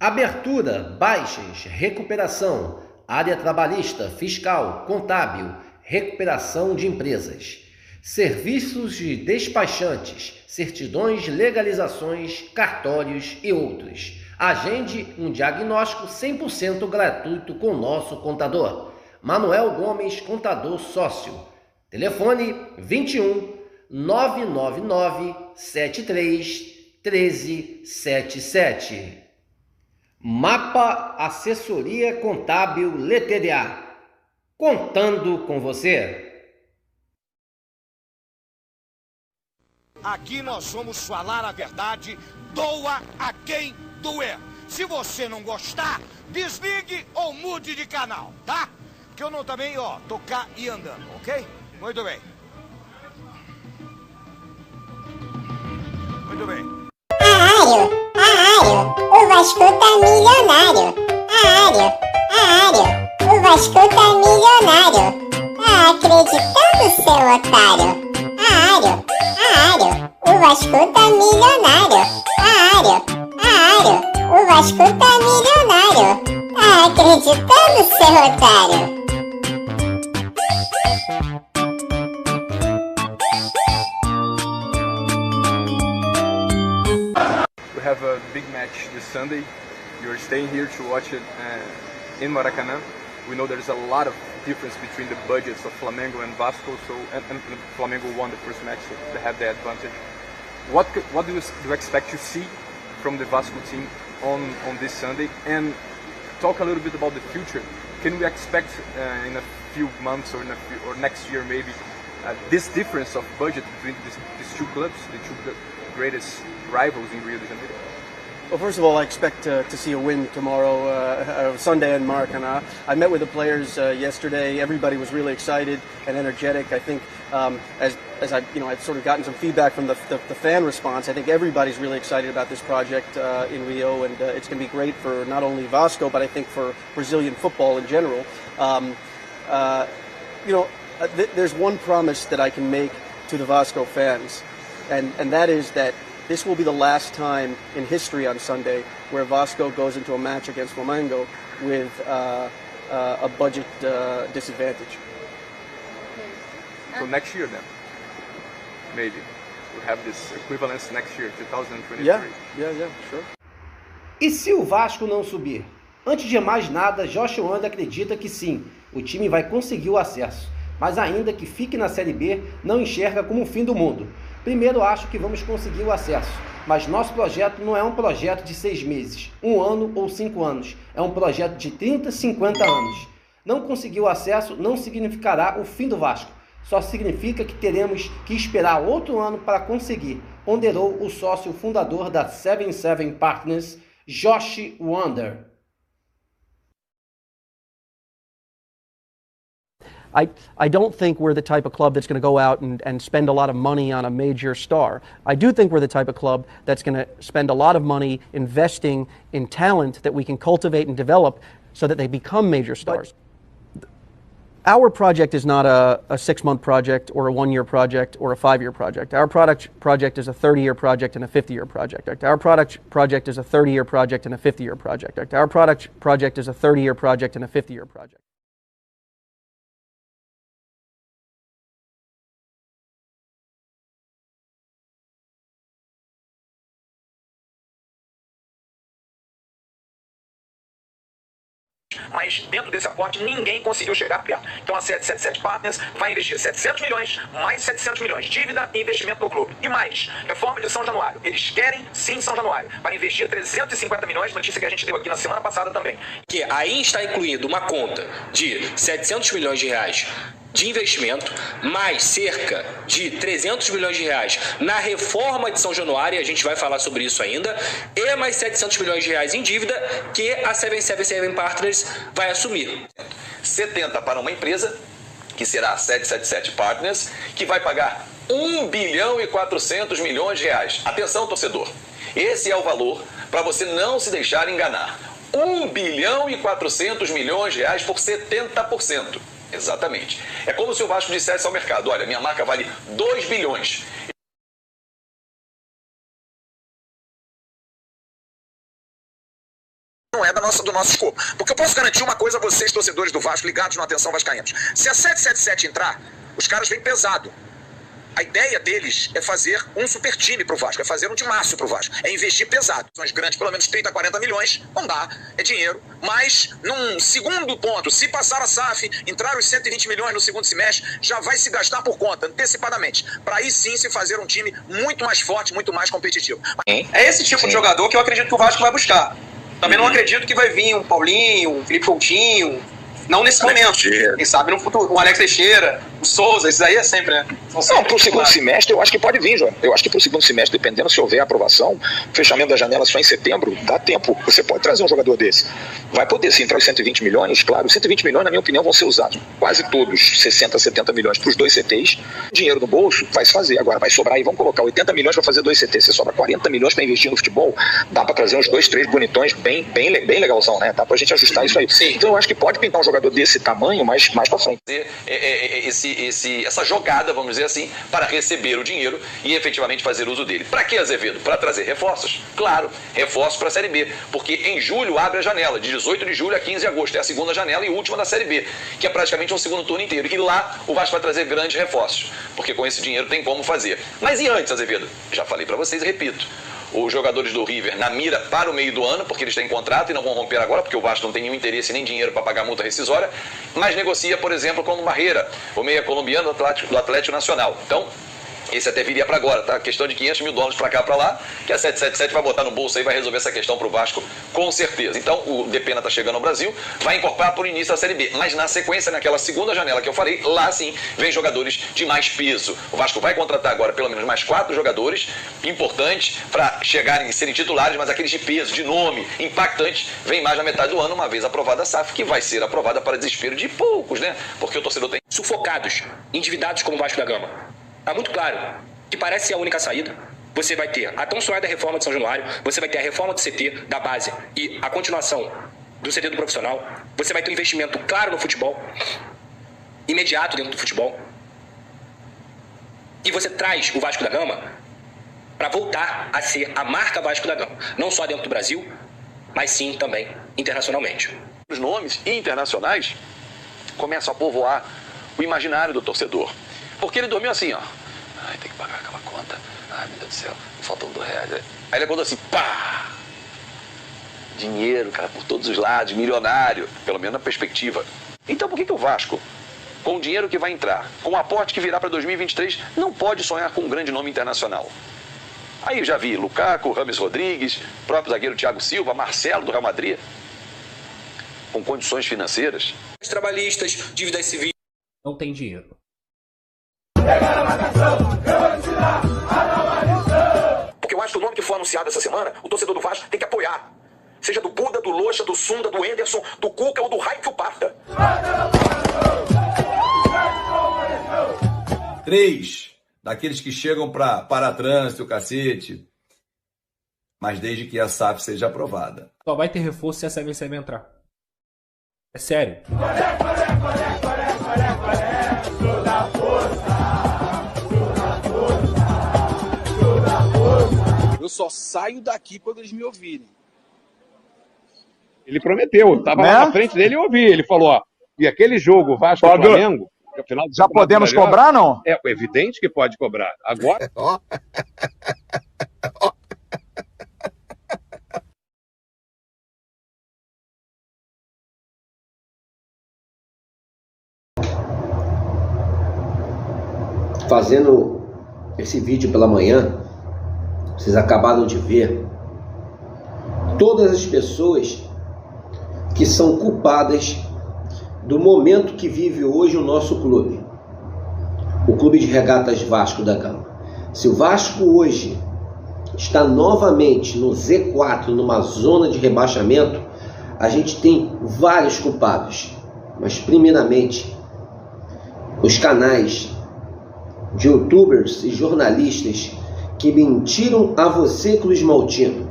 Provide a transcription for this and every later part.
Abertura, baixas, recuperação, área trabalhista, fiscal, contábil, recuperação de empresas. Serviços de despachantes, certidões, legalizações, cartórios e outros. Agende um diagnóstico 100% gratuito com nosso contador. Manuel Gomes, contador sócio. Telefone 21 999 73 1377. Mapa Assessoria Contábil LTDA. Contando com você. Aqui nós vamos falar a verdade, doa a quem doer. Se você não gostar, desligue ou mude de canal, tá? Que eu não também, tocar e andando, ok? Muito bem. Muito bem. O Vasco tá milionário. O Vasco tá milionário. Acreditando, seu otário. O Vasco tá milionário. O Vasco tá milionário. Acreditando, seu otário. We have a big match this Sunday. You're staying here to watch it in Maracanã. We know there's a lot of difference between the budgets of Flamengo and Vasco, and Flamengo won the first match, so they have the advantage. What do you expect to see from the Vasco team on this Sunday? And talk a little bit about the future. Can we expect in a few months or next year maybe this difference of budget between these two clubs, the two greatest rivals in Rio de Janeiro? Well, first of all, I expect to see a win tomorrow, Sunday in Maracanã. I met with the players yesterday. Everybody was really excited and energetic. I think as I've sort of gotten some feedback from the fan response, I think everybody's really excited about this project in Rio, and it's going to be great for not only Vasco, but I think for Brazilian football in general. There's one promise that I can make to the Vasco fans, and that is that this will be the last time in history on Sunday where Vasco goes into a match against Flamengo with a budget disadvantage. So next year then, maybe, we'll have this equivalence next year, 2023. Yeah, sure. E se o Vasco não subir? Antes de mais nada, Josh Wanda acredita que sim, o time vai conseguir o acesso, mas ainda que fique na Série B, não enxerga como o fim do mundo. Primeiro, acho que vamos conseguir o acesso, mas nosso projeto não é um projeto de 6 meses, 1 ano ou 5 anos. É um projeto de 30, 50 anos. Não conseguir o acesso não significará o fim do Vasco. Só significa que teremos que esperar outro ano para conseguir, ponderou o sócio fundador da 77 Partners, Josh Wanda. I don't think we're the type of club that's going to go out and spend a lot of money on a major star. I do think we're the type of club that's going to spend a lot of money investing in talent that we can cultivate and develop so that they become major stars. But our project is not a 6-month project or a 1-year project or a 5-year project. Our project is a 30-year project and a 50-year project. Our project is a 30-year project and a 50-year project. Our project is a 30-year project and a 50-year project. Mas dentro desse aporte ninguém conseguiu chegar perto. Então a 777 Partners vai investir 700 milhões, mais 700 milhões, dívida e investimento no clube. E mais, reforma de São Januário. Eles querem sim São Januário, para investir 350 milhões, notícia que a gente deu aqui na semana passada também. Que aí está incluído uma conta de 700 milhões de reais de investimento, mais cerca de 300 milhões de reais na reforma de São Januário, e a gente vai falar sobre isso ainda, e mais 700 milhões de reais em dívida que a 777 Partners vai assumir. 70 para uma empresa, que será a 777 Partners, que vai pagar 1 bilhão e 400 milhões de reais. Atenção, torcedor, esse é o valor para você não se deixar enganar. 1 bilhão e 400 milhões de reais por 70%. Exatamente. É como se o Vasco dissesse ao mercado: olha, minha marca vale 2 bilhões. não é do nosso escopo. Porque eu posso garantir uma coisa a vocês, torcedores do Vasco, ligados no Atenção Vascaínos. Se a 777 entrar, os caras vêm pesado. A ideia deles é fazer um super time pro Vasco, é fazer um timaço pro Vasco, é investir pesado. São os grandes, pelo menos 30, 40 milhões, não dá, é dinheiro. Mas, num segundo ponto, se passar a SAF, entrar os 120 milhões no segundo semestre, já vai se gastar por conta, antecipadamente. Para aí sim se fazer um time muito mais forte, muito mais competitivo. É esse tipo de jogador que eu acredito que o Vasco vai buscar. Também não acredito que vai vir um Paulinho, um Felipe Coutinho, não nesse momento. Quem sabe no futuro, o Alex Teixeira, o Souza, esses aí é sempre, né? Não, pro segundo semestre eu acho que pode vir, João. Eu acho que pro segundo semestre, dependendo se houver aprovação, fechamento da janela só em setembro, dá tempo. Você pode trazer um jogador desse. Vai poder sim entrar os 120 milhões, claro. Os 120 milhões, na minha opinião, vão ser usados quase todos, 60, 70 milhões para os 2 CTs. Dinheiro no bolso, vai se fazer. Agora vai sobrar aí, vamos colocar 80 milhões para fazer 2 CTs. Você sobra 40 milhões para investir no futebol, dá para trazer uns 2, 3 bonitões, bem legalzão, né? Dá pra gente ajustar isso aí. Sim. Então eu acho que pode pintar um jogador desse tamanho, mais pra frente. Essa jogada, vamos dizer assim, para receber o dinheiro e efetivamente fazer uso dele. Para que, Azevedo? Para trazer reforços? Claro, reforços para a Série B, porque em julho abre a janela, de 18 de julho a 15 de agosto, é a segunda janela e última da Série B, que é praticamente um segundo turno inteiro. E lá o Vasco vai trazer grandes reforços, porque com esse dinheiro tem como fazer. Mas e antes, Azevedo? Já falei para vocês e repito. Os jogadores do River na mira para o meio do ano, porque eles têm contrato e não vão romper agora, porque o Vasco não tem nenhum interesse nem dinheiro para pagar multa rescisória, mas negocia, por exemplo, com o Barreira, o meia colombiano do Atlético Nacional. Então, esse até viria para agora, tá? Questão de 500 mil dólares para cá, para lá, que a 777 vai botar no bolso aí, vai resolver essa questão para o Vasco, com certeza. Então, o Depena está chegando ao Brasil, vai incorporar por início a Série B, mas na sequência, naquela segunda janela que eu falei, lá sim, vem jogadores de mais peso. O Vasco vai contratar agora pelo menos mais 4 jogadores importantes para chegarem e serem titulares, mas aqueles de peso, de nome, impactantes, vem mais na metade do ano, uma vez aprovada a SAF, que vai ser aprovada para desespero de poucos, né? Porque o torcedor tem... Sufocados, endividados como o Vasco da Gama. Está muito claro que parece ser a única saída. Você vai ter a tão sonhada reforma de São Januário, você vai ter a reforma do CT, da base e a continuação do CT do profissional. Você vai ter um investimento claro no futebol, imediato dentro do futebol. E você traz o Vasco da Gama para voltar a ser a marca Vasco da Gama. Não só dentro do Brasil, mas sim também internacionalmente. Os nomes internacionais começam a povoar o imaginário do torcedor. Porque ele dormiu assim, ó. Ai, tem que pagar aquela conta. Ai, meu Deus do céu, faltam R$2. Aí ele acordou assim, pá! Dinheiro, cara, por todos os lados, milionário, pelo menos na perspectiva. Então por que o Vasco, com o dinheiro que vai entrar, com o aporte que virá para 2023, não pode sonhar com um grande nome internacional? Aí eu já vi Lukaku, Rames Rodrigues, próprio zagueiro Thiago Silva, Marcelo do Real Madrid, com condições financeiras. Trabalhistas, dívidas civis. Não tem dinheiro. Porque eu acho que o nome que foi anunciado essa semana, o torcedor do Vasco tem que apoiar. Seja do Buda, do Locha, do Sunda, do Enderson, do Cuca ou do Raio Parta. 3 daqueles que chegam para trânsito, cacete. Mas desde que a SAF seja aprovada. Só vai ter reforço se a 777 entrar. É sério. Eu só saio daqui quando eles me ouvirem. Ele prometeu, estava lá na frente dele e eu ouvi. Ele falou, ó, e aquele jogo Vasco e Flamengo, que final já podemos cobrar, não? É evidente que pode cobrar. Agora... Fazendo esse vídeo pela manhã, vocês acabaram de ver todas as pessoas que são culpadas do momento que vive hoje o nosso clube, o Clube de Regatas Vasco da Gama. Se o Vasco hoje está novamente no Z4, numa zona de rebaixamento, a gente tem vários culpados, mas primeiramente os canais de youtubers e jornalistas que mentiram a você, Cruz Maltino,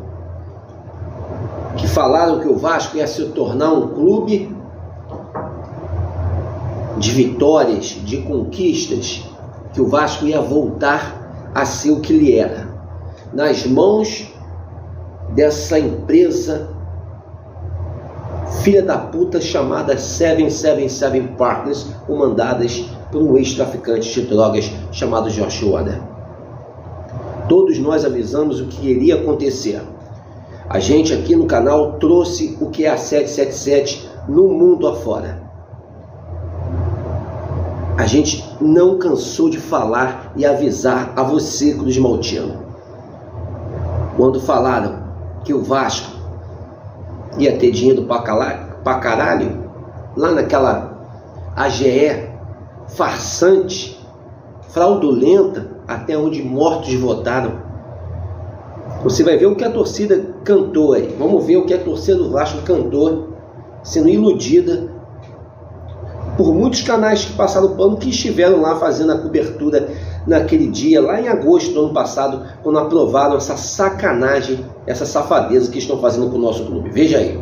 que falaram que o Vasco ia se tornar um clube de vitórias, de conquistas, que o Vasco ia voltar a ser o que ele era, nas mãos dessa empresa filha da puta chamada 777 Partners, comandadas por um ex-traficante de drogas chamado Josh Oda. Todos nós avisamos o que iria acontecer. A gente aqui no canal trouxe o que é a 777 no mundo afora. A gente não cansou de falar e avisar a você, Cruz Maltino. Quando falaram que o Vasco ia ter dinheiro pra caralho, lá naquela AGE farsante, fraudulenta, até onde mortos votaram. Você vai ver o que a torcida cantou aí. Vamos ver o que a torcida do Vasco cantou, sendo iludida por muitos canais que passaram o pano, que estiveram lá fazendo a cobertura naquele dia, lá em agosto do ano passado, quando aprovaram essa sacanagem, essa safadeza que estão fazendo com o nosso clube. Veja aí.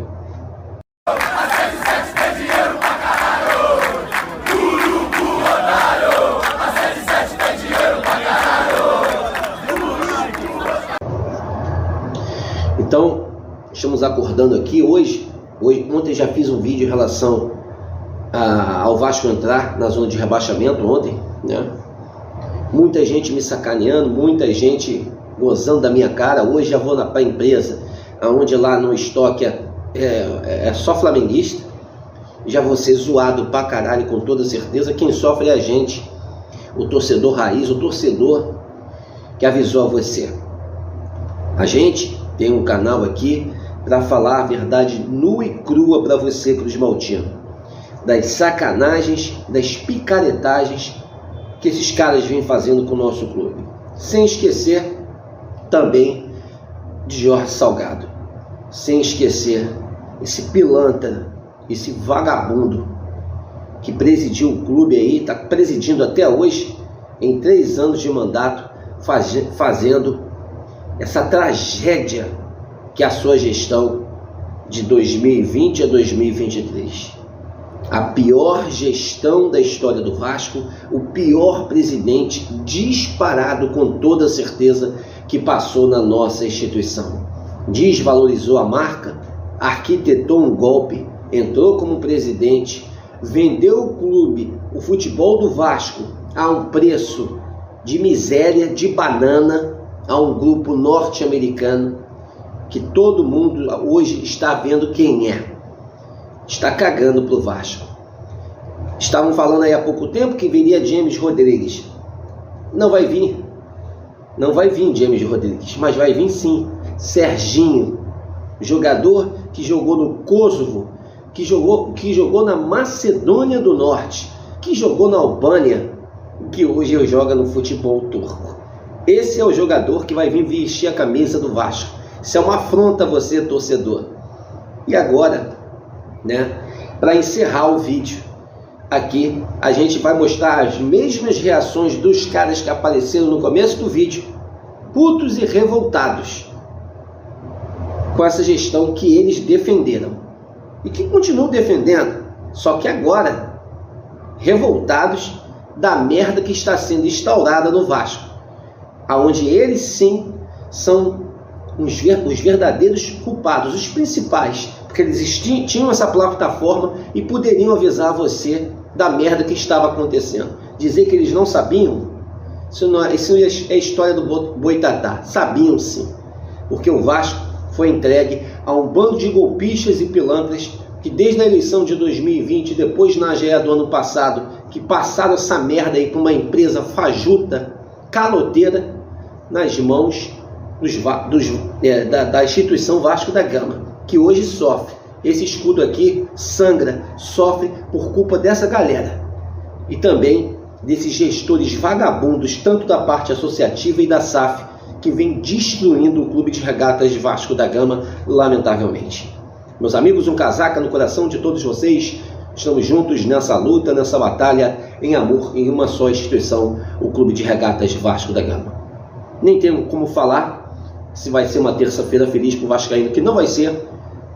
Então, estamos acordando aqui hoje. Ontem já fiz um vídeo em relação ao Vasco entrar na zona de rebaixamento ontem, né? Muita gente me sacaneando, muita gente gozando da minha cara. Hoje já vou para a empresa, onde lá no estoque é só flamenguista. Já vou ser zoado pra caralho, com toda certeza. Quem sofre é a gente, o torcedor raiz, o torcedor que avisou a você. A gente tem um canal aqui para falar a verdade nua e crua para você, Cruz Maltino, das sacanagens, das picaretagens que esses caras vêm fazendo com o nosso clube. Sem esquecer também de Jorge Salgado. Sem esquecer esse pilantra, esse vagabundo que presidiu o clube aí, está presidindo até hoje, em 3 anos de mandato, fazendo essa tragédia que é a sua gestão de 2020 a 2023. A pior gestão da história do Vasco, o pior presidente disparado com toda certeza que passou na nossa instituição. Desvalorizou a marca, arquitetou um golpe, entrou como presidente, vendeu o clube, o futebol do Vasco, a um preço de miséria, de banana, a um grupo norte-americano que todo mundo hoje está vendo quem é. Está cagando pro Vasco. Estavam falando aí há pouco tempo que viria James Rodrigues. Não vai vir. Não vai vir James Rodrigues, mas vai vir sim Serginho, jogador que jogou no Kosovo, que jogou na Macedônia do Norte, que jogou na Albânia, que hoje joga no futebol turco. Esse é o jogador que vai vir vestir a camisa do Vasco. Isso é uma afronta a você, torcedor. E agora, né, para encerrar o vídeo, aqui a gente vai mostrar as mesmas reações dos caras que apareceram no começo do vídeo, putos e revoltados com essa gestão que eles defenderam e que continuam defendendo, só que agora revoltados da merda que está sendo instaurada no Vasco, aonde eles sim são os verdadeiros culpados, os principais, porque eles tinham essa plataforma e poderiam avisar você da merda que estava acontecendo. Dizer que eles não sabiam, isso é história do Boitatá. Sabiam sim, porque o Vasco foi entregue a um bando de golpistas e pilantras que desde a eleição de 2020, depois na AGE do ano passado, que passaram essa merda aí para uma empresa fajuta, caloteira, nas mãos da instituição Vasco da Gama, que hoje sofre. Esse escudo aqui sangra, sofre por culpa dessa galera e também desses gestores vagabundos, tanto da parte associativa e da SAF, que vem destruindo o clube de regatas de Vasco da Gama, lamentavelmente. Meus amigos, um casaca no coração de todos vocês. Estamos juntos nessa luta, nessa batalha, em amor, em uma só instituição, o clube de regatas de Vasco da Gama. Nem tenho como falar se vai ser uma terça-feira feliz para o vascaíno, que não vai ser,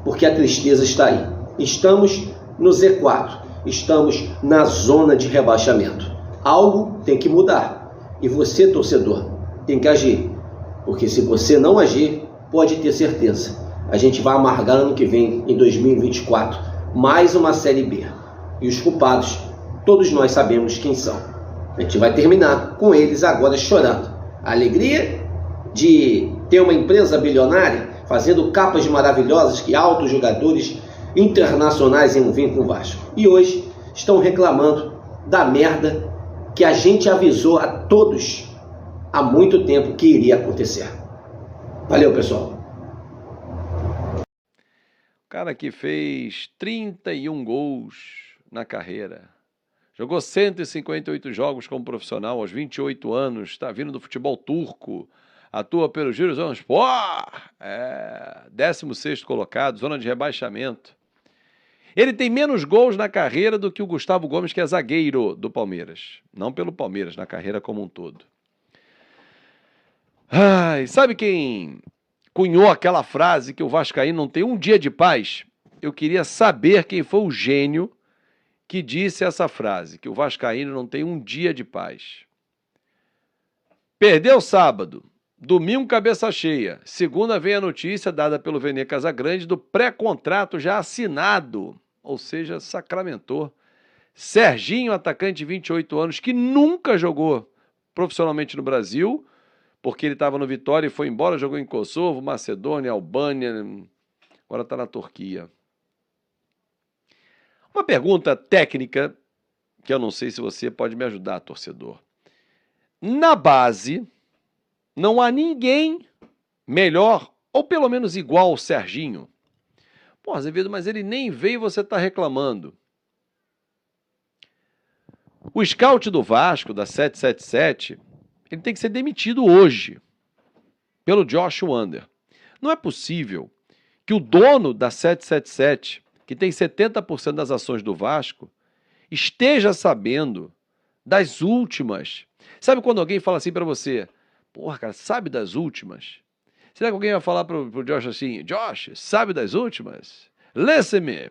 porque a tristeza está aí. Estamos no Z4, estamos na zona de rebaixamento. Algo tem que mudar. E você, torcedor, tem que agir. Porque se você não agir, pode ter certeza, a gente vai amargar ano que vem, em 2024, mais uma Série B. E os culpados, todos nós sabemos quem são. A gente vai terminar com eles agora chorando. A alegria de ter uma empresa bilionária fazendo capas maravilhosas que altos jogadores internacionais iam vir com o Vasco. E hoje estão reclamando da merda que a gente avisou a todos há muito tempo que iria acontecer. Valeu, pessoal. O cara que fez 31 gols na carreira. Jogou 158 jogos como profissional aos 28 anos. Está vindo do futebol turco. Atua pelo Giresunspor. 16º colocado, zona de rebaixamento. Ele tem menos gols na carreira do que o Gustavo Gomes, que é zagueiro do Palmeiras. Não pelo Palmeiras, na carreira como um todo. Ai, sabe quem cunhou aquela frase que o vascaíno não tem um dia de paz? Eu queria saber quem foi o gênio que disse essa frase, que o vascaíno não tem um dia de paz. Perdeu sábado, domingo cabeça cheia, segunda vem a notícia dada pelo Vene Casagrande do pré-contrato já assinado, ou seja, sacramentou. Serginho, atacante de 28 anos, que nunca jogou profissionalmente no Brasil, porque ele estava no Vitória e foi embora, jogou em Kosovo, Macedônia, Albânia, agora está na Turquia. Uma pergunta técnica, que eu não sei se você pode me ajudar, torcedor. Na base, não há ninguém melhor, ou pelo menos igual ao Serginho. Pô, Azevedo, mas ele nem veio e você está reclamando. O scout do Vasco, da 777, ele tem que ser demitido hoje, pelo Josh Wander. Não é possível que o dono da 777, que tem 70% das ações do Vasco, esteja sabendo das últimas. Sabe quando alguém fala assim pra você, porra, cara, sabe das últimas? Será que alguém vai falar pro Josh assim, Josh, sabe das últimas? Listen me.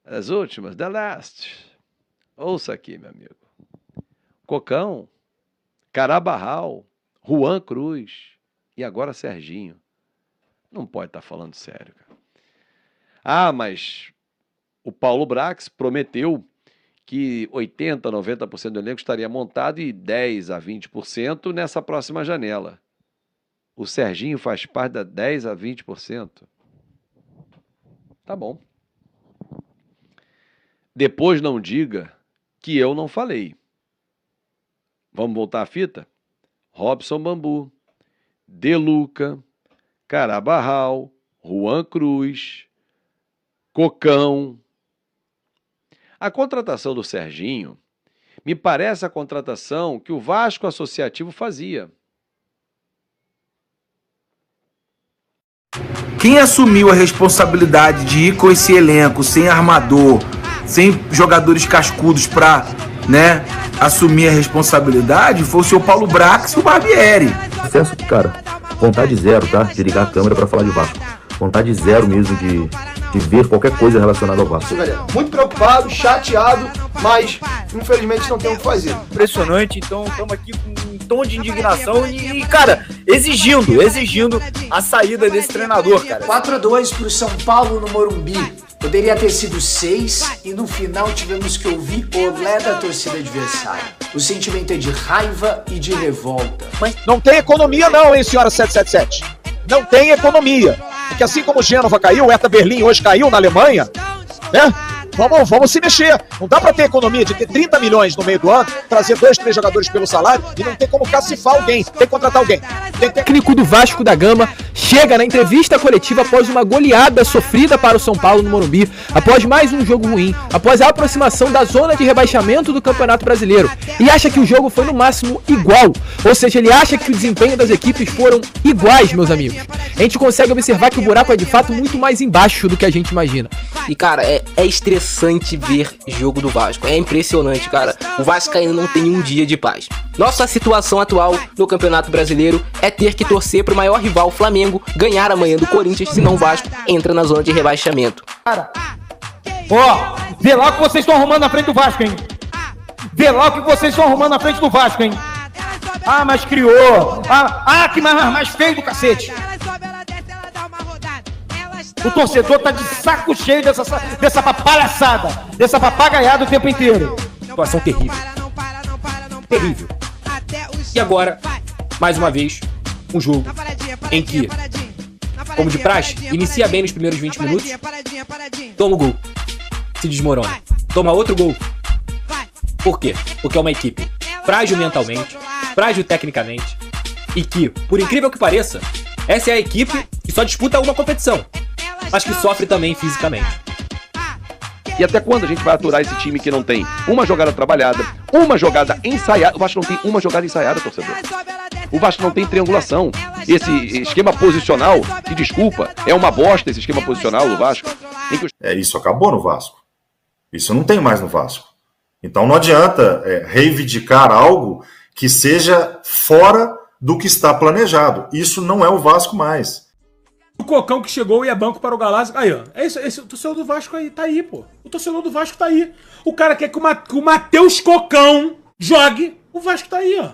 As últimas, the last. Ouça aqui, meu amigo. Cocão, Carabarral, Juan Cruz e agora Serginho. Não pode estar falando sério, cara. Ah, mas o Paulo Brax prometeu que 80%, 90% do elenco estaria montado e 10% a 20% nessa próxima janela. O Serginho faz parte da 10% a 20%. Tá bom. Depois não diga que eu não falei. Vamos voltar à fita? Robson Bambu, De Luca, Carabarral, Juan Cruz, Cocão. A contratação do Serginho me parece a contratação que o Vasco Associativo fazia. Quem assumiu a responsabilidade de ir com esse elenco sem armador, sem jogadores cascudos para, né, assumir a responsabilidade foi o seu Paulo Brax e o Barbieri. Sucesso, cara. Vontade zero, tá? De ligar a câmera para falar de Vasco. Vontade zero mesmo de ver qualquer coisa relacionada ao Vasco. Muito preocupado, chateado, mas infelizmente não tem o que fazer. Impressionante, então estamos aqui com um tom de indignação e, cara, exigindo a saída desse treinador, cara. 4-2 pro São Paulo no Morumbi. Poderia ter sido 6 e no final tivemos que ouvir o olé da torcida adversária. O sentimento é de raiva e de revolta. Mas não tem economia não, hein, senhora 777? Não tem economia. Porque assim como o Gênova caiu, o Hertha Berlim hoje caiu na Alemanha, né? Vamos se mexer. Não dá pra ter economia de ter 30 milhões no meio do ano, trazer 2, 3 jogadores pelo salário e não ter como cacifar alguém, tem que contratar alguém. O técnico do Vasco da Gama chega na entrevista coletiva após uma goleada sofrida para o São Paulo no Morumbi, após mais um jogo ruim, após a aproximação da zona de rebaixamento do Campeonato Brasileiro, e acha que o jogo foi no máximo igual, ou seja, ele acha que o desempenho das equipes foram iguais, meus amigos. A gente consegue observar que o buraco é de fato muito mais embaixo do que a gente imagina. E cara, é estressante ver jogo do Vasco, é impressionante, cara. O Vasco ainda não tem um dia de paz. Nossa situação atual no Campeonato Brasileiro é ter que torcer pro maior rival, Flamengo, ganhar amanhã do Corinthians, senão o Vasco entra na zona de rebaixamento. Cara, ó, vê lá o que vocês estão arrumando na frente do Vasco, hein? Vê lá o que vocês estão arrumando na frente do Vasco, hein? Ah, mas criou. Ah, que mais feio do cacete. O torcedor tá de saco cheio dessa palhaçada, dessa papagaiada o tempo inteiro. Situação terrível. Terrível. E agora, mais uma vez, um jogo em que, como de praxe, inicia bem nos primeiros 20 minutos, toma o gol, se desmorona, toma outro gol. Por quê? Porque é uma equipe frágil mentalmente, frágil tecnicamente, e que, por incrível que pareça, essa é a equipe que só disputa uma competição, mas que sofre também fisicamente. E até quando a gente vai aturar esse time que não tem uma jogada trabalhada, uma jogada ensaiada? O Vasco não tem uma jogada ensaiada, torcedor. O Vasco não tem triangulação. Esse esquema posicional, que desculpa, é uma bosta esse esquema posicional do Vasco. Isso acabou no Vasco. Isso não tem mais no Vasco. Então não adianta reivindicar algo que seja fora do que está planejado. Isso não é o Vasco mais. O Cocão que chegou e é banco para o Galáxia. Aí, ó. Esse o torcedor do Vasco aí, tá aí, pô. O torcedor do Vasco tá aí. O cara quer que o Matheus Cocão jogue. O Vasco tá aí, ó.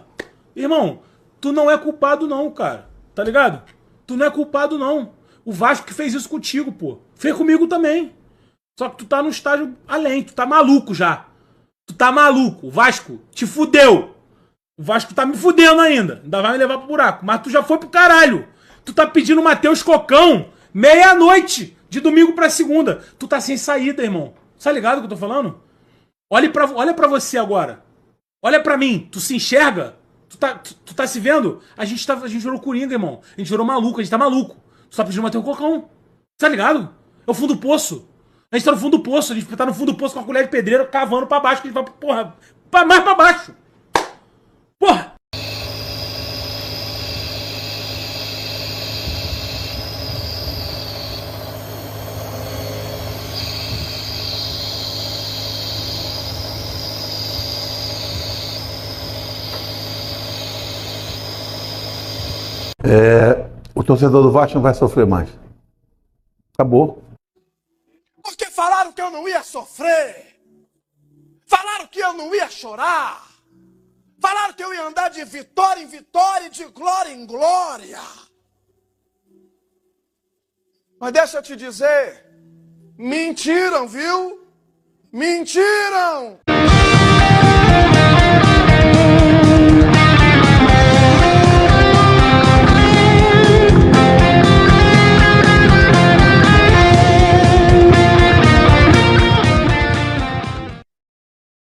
Irmão, tu não é culpado não, cara. Tá ligado? Tu não é culpado não. O Vasco que fez isso contigo, pô. Fez comigo também. Só que tu tá no estágio além. Tu tá maluco já. Tu tá maluco. O Vasco te fudeu. O Vasco tá me fudendo ainda. Ainda vai me levar pro buraco. Mas tu já foi pro caralho. Tu tá pedindo o Matheus Cocão meia-noite de domingo pra segunda. Tu tá sem saída, irmão. Tá ligado o que eu tô falando? Olha pra você agora. Olha pra mim. Tu se enxerga? Tu tá se vendo? A gente virou coringa, irmão. A gente virou maluco. A gente tá maluco. Tu tá pedindo o Matheus Cocão. Tá ligado? É o fundo do poço. A gente tá no fundo do poço. A gente tá no fundo do poço com a colher de pedreiro cavando pra baixo. Que a gente vai, porra, mais pra baixo. Porra. O torcedor do Vasco não vai sofrer mais. Acabou. Porque falaram que eu não ia sofrer. Falaram que eu não ia chorar. Falaram que eu ia andar de vitória em vitória e de glória em glória. Mas deixa eu te dizer, mentiram, viu? Mentiram!